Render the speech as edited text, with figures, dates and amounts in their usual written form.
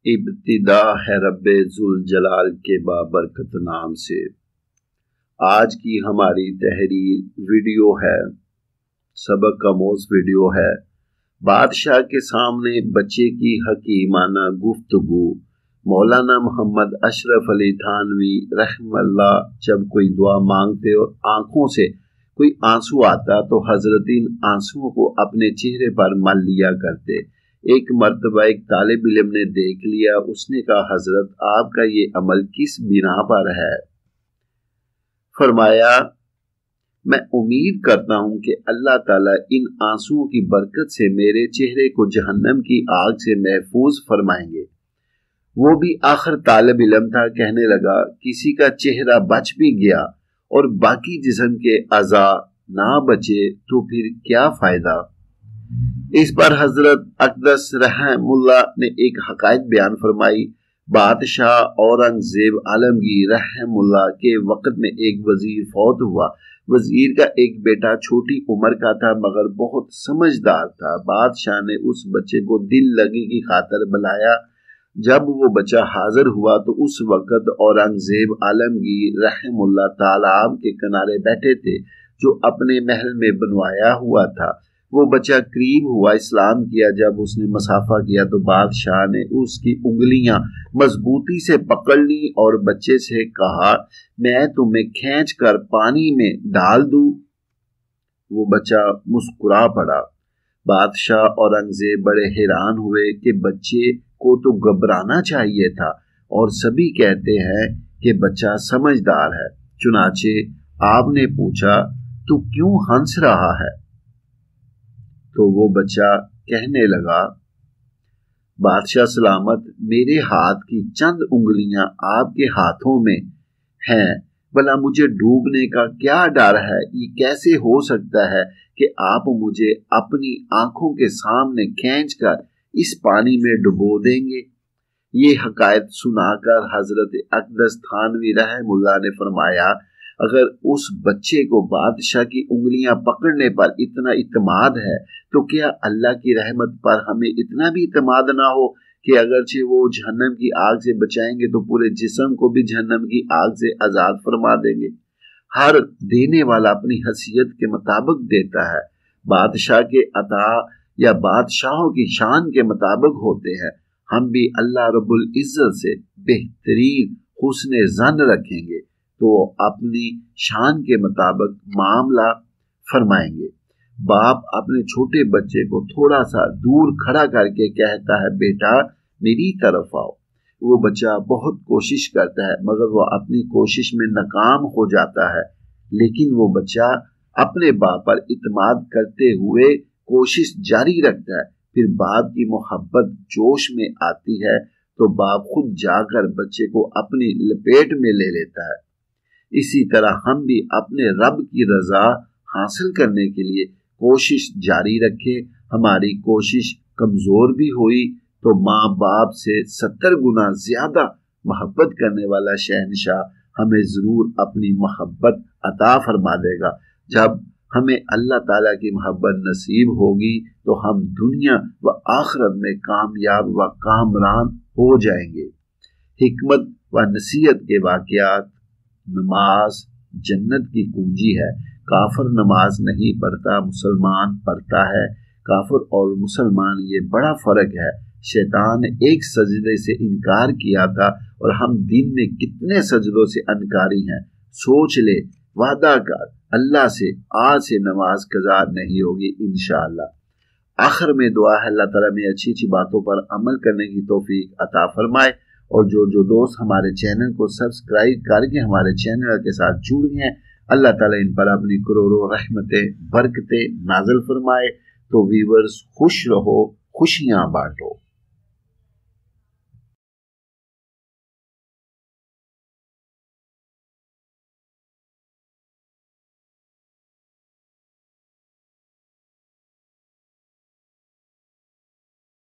ابتدا ہے رب ذوالجلال کے بابرکت نام سے۔ آج کی ہماری تحریر ویڈیو ہے، سبق آموز ویڈیو ہے۔ بادشاہ کے سامنے بچے کی حکیمانہ گفتگو۔ مولانا محمد اشرف علی تھانوی رحم اللہ جب کوئی دعا مانگتے اور آنکھوں سے کوئی آنسو آتا تو حضرت ان آنسوؤں کو اپنے چہرے پر مل لیا کرتے۔ ایک مرتبہ ایک طالب علم نے دیکھ لیا، اس نے کہا حضرت آپ کا یہ عمل کس بنا پر ہے؟ فرمایا میں امید کرتا ہوں کہ اللہ تعالیٰ ان آنسوؤں کی برکت سے میرے چہرے کو جہنم کی آگ سے محفوظ فرمائیں گے۔ وہ بھی آخر طالب علم تھا، کہنے لگا کسی کا چہرہ بچ بھی گیا اور باقی جسم کے اعضاء نہ بچے تو پھر کیا فائدہ؟ اس پر حضرت اقدس رحم اللہ نے ایک حقائق بیان فرمائی۔ بادشاہ اورنگزیب عالمگیر رحم اللہ کے وقت میں ایک وزیر فوت ہوا۔ وزیر کا ایک بیٹا چھوٹی عمر کا تھا مگر بہت سمجھدار تھا۔ بادشاہ نے اس بچے کو دل لگی کی خاطر بلایا۔ جب وہ بچہ حاضر ہوا تو اس وقت اورنگزیب عالمگیر رحم اللہ تالاب کے کنارے بیٹھے تھے جو اپنے محل میں بنوایا ہوا تھا۔ وہ بچہ قریب ہوا، اسلام کیا۔ جب اس نے مصافحہ کیا تو بادشاہ نے اس کی انگلیاں مضبوطی سے پکڑ لی اور بچے سے کہا میں تمہیں کھینچ کر پانی میں ڈال دوں؟ وہ بچہ مسکرا پڑا۔ بادشاہ اورنگزیب بڑے حیران ہوئے کہ بچے کو تو گھبرانا چاہیے تھا اور سبھی کہتے ہیں کہ بچہ سمجھدار ہے۔ چنانچہ آپ نے پوچھا تو کیوں ہنس رہا ہے؟ تو وہ بچہ کہنے لگا بادشاہ سلامت، میرے ہاتھ کی چند انگلیاں آپ کے ہاتھوں میں ہیں، بھلا مجھے ڈوبنے کا کیا ڈر ہے؟ یہ کیسے ہو سکتا ہے کہ آپ مجھے اپنی آنکھوں کے سامنے کھینچ کر اس پانی میں ڈبو دیں گے؟ یہ حقائق سنا کر حضرت اقدس تھانوی رحم اللہ نے فرمایا اگر اس بچے کو بادشاہ کی انگلیاں پکڑنے پر اتنا اعتماد ہے تو کیا اللہ کی رحمت پر ہمیں اتنا بھی اعتماد نہ ہو کہ اگرچہ وہ جہنم کی آگ سے بچائیں گے تو پورے جسم کو بھی جہنم کی آگ سے آزاد فرما دیں گے۔ ہر دینے والا اپنی حیثیت کے مطابق دیتا ہے۔ بادشاہ کے عطا یا بادشاہوں کی شان کے مطابق ہوتے ہیں۔ ہم بھی اللہ رب العزت سے بہترین حسن ظن رکھیں گے تو اپنی شان کے مطابق معاملہ فرمائیں گے۔ باپ اپنے چھوٹے بچے کو تھوڑا سا دور کھڑا کر کے کہتا ہے بیٹا میری طرف آؤ۔ وہ بچہ بہت کوشش کرتا ہے مگر وہ اپنی کوشش میں ناکام ہو جاتا ہے، لیکن وہ بچہ اپنے باپ پر اعتماد کرتے ہوئے کوشش جاری رکھتا ہے۔ پھر باپ کی محبت جوش میں آتی ہے تو باپ خود جا کر بچے کو اپنی لپیٹ میں لے لیتا ہے۔ اسی طرح ہم بھی اپنے رب کی رضا حاصل کرنے کے لیے کوشش جاری رکھیں۔ ہماری کوشش کمزور بھی ہوئی تو ماں باپ سے 70 گنا زیادہ محبت کرنے والا شہنشاہ ہمیں ضرور اپنی محبت عطا فرما دے گا۔ جب ہمیں اللہ تعالیٰ کی محبت نصیب ہوگی تو ہم دنیا و آخرت میں کامیاب و کامران ہو جائیں گے۔ حکمت و نصیحت کے واقعات۔ نماز جنت کی کنجی ہے۔ کافر نماز نہیں پڑھتا، مسلمان پڑھتا ہے۔ کافر اور مسلمان یہ بڑا فرق ہے۔ شیطان نے ایک سجدے سے انکار کیا تھا اور ہم دن میں کتنے سجدوں سے انکاری ہیں۔ سوچ لے، وعدہ کر اللہ سے آج سے نماز قضا نہیں ہوگی انشاءاللہ۔ آخر میں دعا ہے اللہ تعالیٰ میں اچھی اچھی باتوں پر عمل کرنے کی توفیق عطا فرمائے، اور جو دوست ہمارے چینل کو سبسکرائب کر کے ہمارے چینل کے ساتھ جڑ گئے ہیں اللہ تعالیٰ ان پر اپنی کروڑوں رحمتیں برکتیں نازل فرمائے۔ تو ویورز خوش رہو، خوشیاں بانٹو۔